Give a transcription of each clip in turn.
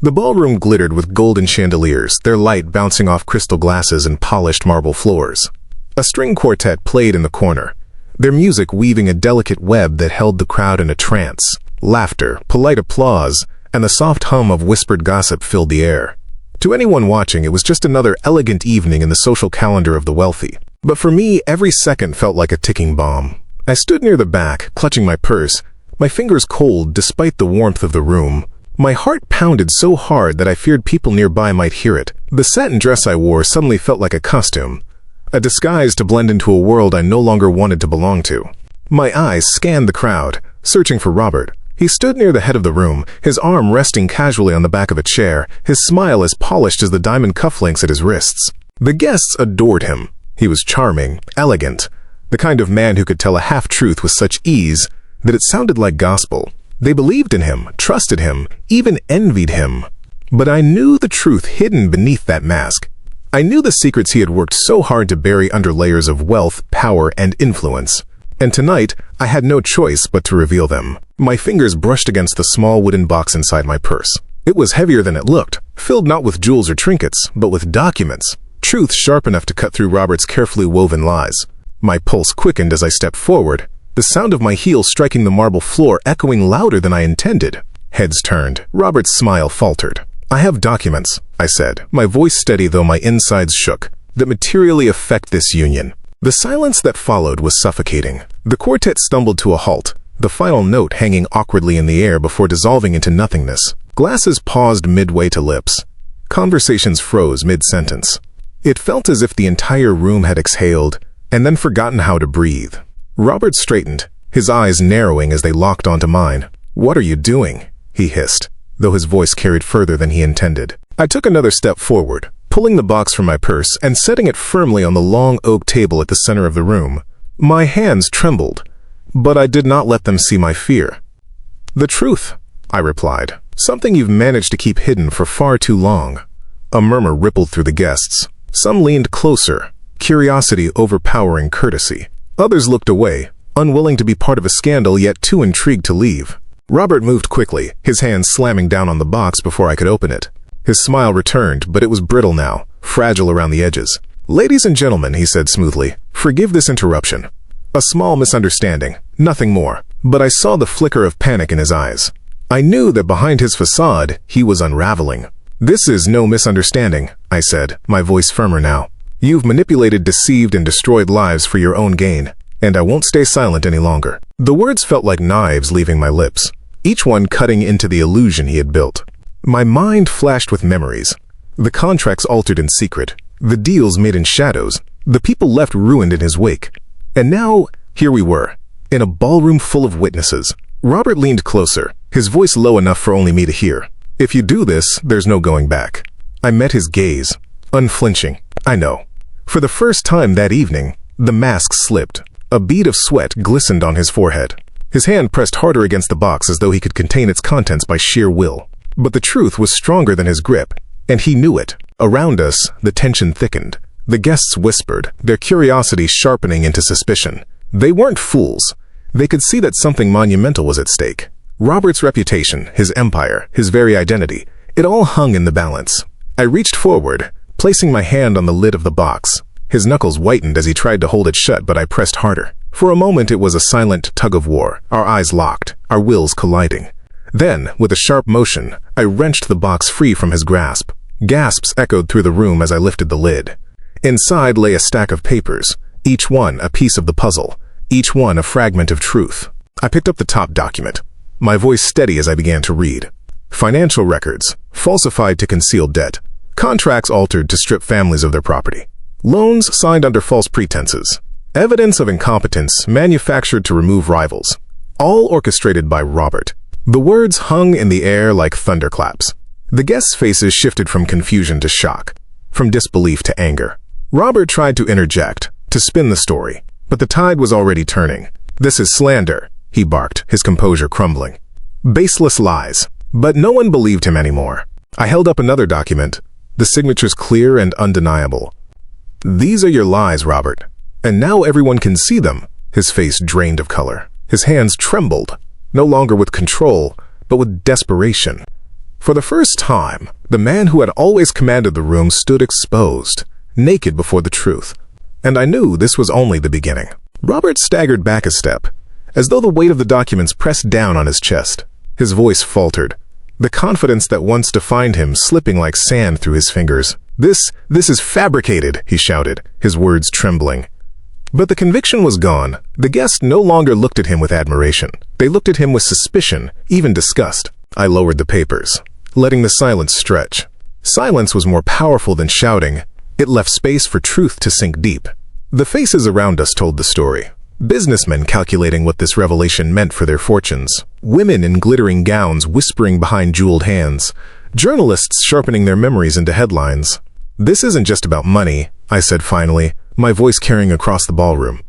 The ballroom glittered with golden chandeliers, their light bouncing off crystal glasses and polished marble floors. A string quartet played in the corner, their music weaving a delicate web that held the crowd in a trance. Laughter, polite applause, and the soft hum of whispered gossip filled the air. To anyone watching, it was just another elegant evening in the social calendar of the wealthy. But for me, every second felt like a ticking bomb. I stood near the back, clutching my purse, my fingers cold despite the warmth of the room. My heart pounded so hard that I feared people nearby might hear it. The satin dress I wore suddenly felt like a costume, a disguise to blend into a world I no longer wanted to belong to. My eyes scanned the crowd, searching for Robert. He stood near the head of the room, his arm resting casually on the back of a chair, his smile as polished as the diamond cufflinks at his wrists. The guests adored him. He was charming, elegant, the kind of man who could tell a half-truth with such ease that it sounded like gospel. They believed in him, trusted him, even envied him. But I knew the truth hidden beneath that mask. I knew the secrets he had worked so hard to bury under layers of wealth, power, and influence. And tonight, I had no choice but to reveal them. My fingers brushed against the small wooden box inside my purse. It was heavier than it looked, filled not with jewels or trinkets, but with documents. Truth sharp enough to cut through Robert's carefully woven lies. My pulse quickened as I stepped forward, the sound of my heels striking the marble floor echoing louder than I intended. Heads turned. Robert's smile faltered. "I have documents," I said, my voice steady though my insides shook, "that materially affect this union." The silence that followed was suffocating. The quartet stumbled to a halt, the final note hanging awkwardly in the air before dissolving into nothingness. Glasses paused midway to lips. Conversations froze mid-sentence. It felt as if the entire room had exhaled and then forgotten how to breathe. Robert straightened, his eyes narrowing as they locked onto mine. "What are you doing?" he hissed, though his voice carried further than he intended. I took another step forward, pulling the box from my purse and setting it firmly on the long oak table at the center of the room. My hands trembled, but I did not let them see my fear. "The truth," I replied, "something you've managed to keep hidden for far too long." A murmur rippled through the guests. Some leaned closer, curiosity overpowering courtesy. Others looked away, unwilling to be part of a scandal yet too intrigued to leave. Robert moved quickly, his hand slamming down on the box before I could open it. His smile returned, but it was brittle now, fragile around the edges. "Ladies and gentlemen," he said smoothly, "forgive this interruption. A small misunderstanding, nothing more." But I saw the flicker of panic in his eyes. I knew that behind his facade, he was unraveling. "This is no misunderstanding," I said, my voice firmer now. "You've manipulated, deceived, and destroyed lives for your own gain, and I won't stay silent any longer." The words felt like knives leaving my lips, each one cutting into the illusion he had built. My mind flashed with memories. The contracts altered in secret, the deals made in shadows, the people left ruined in his wake. And now, here we were, in a ballroom full of witnesses. Robert leaned closer, his voice low enough for only me to hear. "If you do this, there's no going back." I met his gaze, unflinching. I know. For the first time that evening, the mask slipped. A bead of sweat glistened on his forehead. His hand pressed harder against the box as though he could contain its contents by sheer will. But the truth was stronger than his grip, and he knew it. Around us, the tension thickened. The guests whispered, their curiosity sharpening into suspicion. They weren't fools. They could see that something monumental was at stake. Robert's reputation, his empire, his very identity, it all hung in the balance. I reached forward, placing my hand on the lid of the box. His knuckles whitened as he tried to hold it shut, but I pressed harder. For a moment it was a silent tug-of-war, our eyes locked, our wills colliding. Then, with a sharp motion, I wrenched the box free from his grasp. Gasps echoed through the room as I lifted the lid. Inside lay a stack of papers, each one a piece of the puzzle, each one a fragment of truth. I picked up the top document, my voice steady as I began to read. Financial records, falsified to conceal debt. Contracts altered to strip families of their property. Loans signed under false pretenses. Evidence of incompetence manufactured to remove rivals. All orchestrated by Robert. The words hung in the air like thunderclaps. The guests' faces shifted from confusion to shock, from disbelief to anger. Robert tried to interject, to spin the story, but the tide was already turning. "This is slander," he barked, his composure crumbling. Baseless lies. But no one believed him anymore. I held up another document, the signatures clear and undeniable. "These are your lies, Robert, and now everyone can see them." His face drained of color. His hands trembled, no longer with control, but with desperation. For the first time, the man who had always commanded the room stood exposed, naked before the truth. And I knew this was only the beginning. Robert staggered back a step, as though the weight of the documents pressed down on his chest. His voice faltered, the confidence that once defined him slipping like sand through his fingers. This is fabricated," he shouted, his words trembling. But the conviction was gone. The guests no longer looked at him with admiration. They looked at him with suspicion, even disgust. I lowered the papers, letting the silence stretch. Silence was more powerful than shouting. It left space for truth to sink deep. The faces around us told the story. Businessmen calculating what this revelation meant for their fortunes. Women in glittering gowns whispering behind jeweled hands. Journalists sharpening their memories into headlines. "This isn't just about money," I said finally, my voice carrying across the ballroom.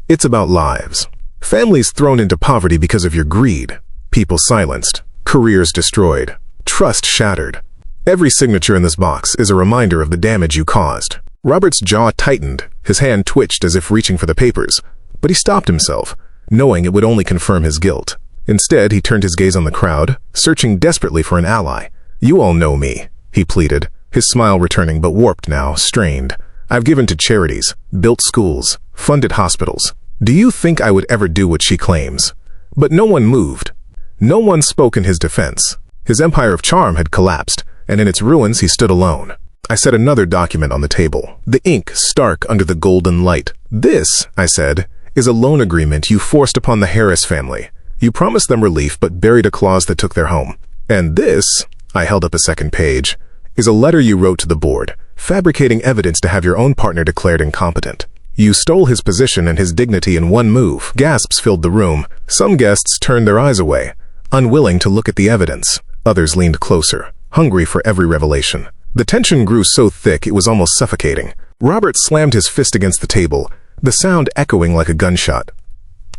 "It's about lives. Families thrown into poverty because of your greed. People silenced. Careers destroyed. Trust shattered. Every signature in this box is a reminder of the damage you caused." Robert's jaw tightened. His hand twitched as if reaching for the papers. But he stopped himself, knowing it would only confirm his guilt. Instead, he turned his gaze on the crowd, searching desperately for an ally. "You all know me," he pleaded, his smile returning but warped now, strained. "I've given to charities, built schools, funded hospitals. Do you think I would ever do what she claims?" But no one moved. No one spoke in his defense. His empire of charm had collapsed, and in its ruins he stood alone. I set another document on the table, the ink stark under the golden light. "This," I said, "is a loan agreement you forced upon the Harris family. You promised them relief but buried a clause that took their home. And this," I held up a second page, "is a letter you wrote to the board, fabricating evidence to have your own partner declared incompetent. You stole his position and his dignity in one move." Gasps filled the room. Some guests turned their eyes away, unwilling to look at the evidence. Others leaned closer, hungry for every revelation. The tension grew so thick it was almost suffocating. Robert slammed his fist against the table, the sound echoing like a gunshot.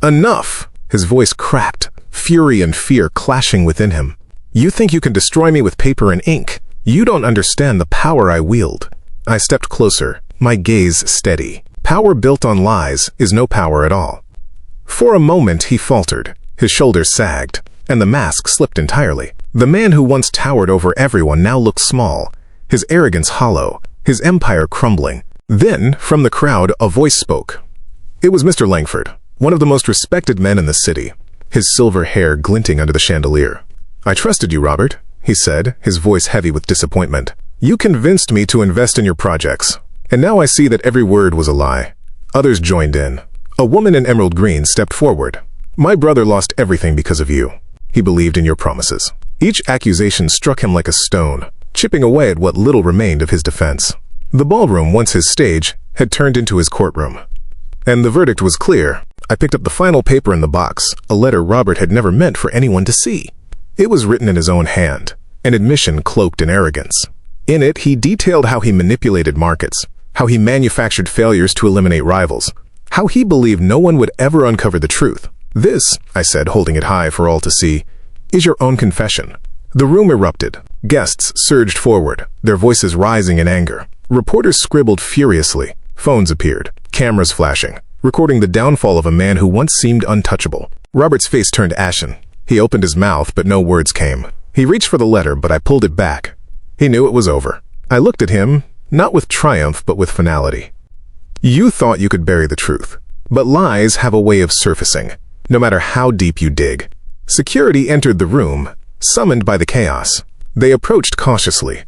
"Enough!" His voice cracked, fury and fear clashing within him. "You think you can destroy me with paper and ink? You don't understand the power I wield." I stepped closer, my gaze steady. Power built on lies is no power at all. For a moment he faltered, his shoulders sagged, and the mask slipped entirely. The man who once towered over everyone now looked small, his arrogance hollow, his empire crumbling. Then, from the crowd, a voice spoke. It was Mr. Langford, one of the most respected men in the city, his silver hair glinting under the chandelier. "I trusted you, Robert," he said, his voice heavy with disappointment. "You convinced me to invest in your projects, and now I see that every word was a lie." Others joined in. A woman in emerald green stepped forward. "My brother lost everything because of you. He believed in your promises." Each accusation struck him like a stone, chipping away at what little remained of his defense. The ballroom, once his stage, had turned into his courtroom. And the verdict was clear. I picked up the final paper in the box, a letter Robert had never meant for anyone to see. It was written in his own hand, an admission cloaked in arrogance. In it, he detailed how he manipulated markets, how he manufactured failures to eliminate rivals, how he believed no one would ever uncover the truth. "This," I said, holding it high for all to see, "is your own confession." The room erupted. Guests surged forward, their voices rising in anger. Reporters scribbled furiously. Phones appeared, cameras flashing, recording the downfall of a man who once seemed untouchable. Robert's face turned ashen. He opened his mouth, but no words came. He reached for the letter, but I pulled it back. He knew it was over. I looked at him, not with triumph, but with finality. "You thought you could bury the truth, but lies have a way of surfacing, no matter how deep you dig." Security entered the room, summoned by the chaos. They approached cautiously,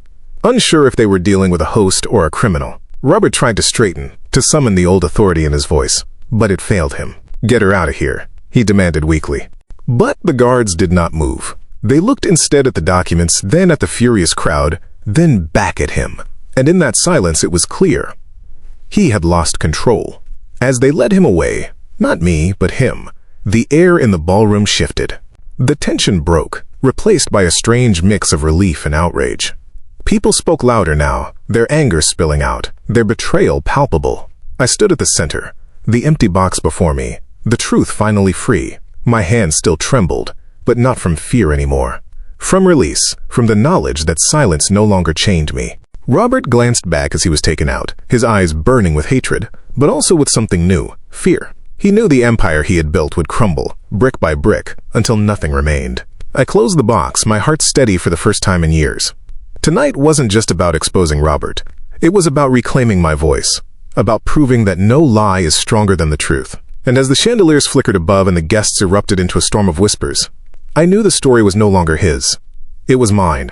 unsure if they were dealing with a host or a criminal. Robert tried to straighten, to summon the old authority in his voice, but it failed him. "Get her out of here," he demanded weakly. But the guards did not move. They looked instead at the documents, then at the furious crowd, then back at him. And in that silence it was clear. He had lost control. As they led him away, not me, but him, the air in the ballroom shifted. The tension broke, replaced by a strange mix of relief and outrage. People spoke louder now, their anger spilling out, their betrayal palpable. I stood at the center, the empty box before me, the truth finally free. My hands still trembled, but not from fear anymore. From release, from the knowledge that silence no longer chained me. Robert glanced back as he was taken out, his eyes burning with hatred, but also with something new, fear. He knew the empire he had built would crumble, brick by brick, until nothing remained. I closed the box, my heart steady for the first time in years. Tonight wasn't just about exposing Robert. It was about reclaiming my voice, about proving that no lie is stronger than the truth. And as the chandeliers flickered above and the guests erupted into a storm of whispers, I knew the story was no longer his. It was mine.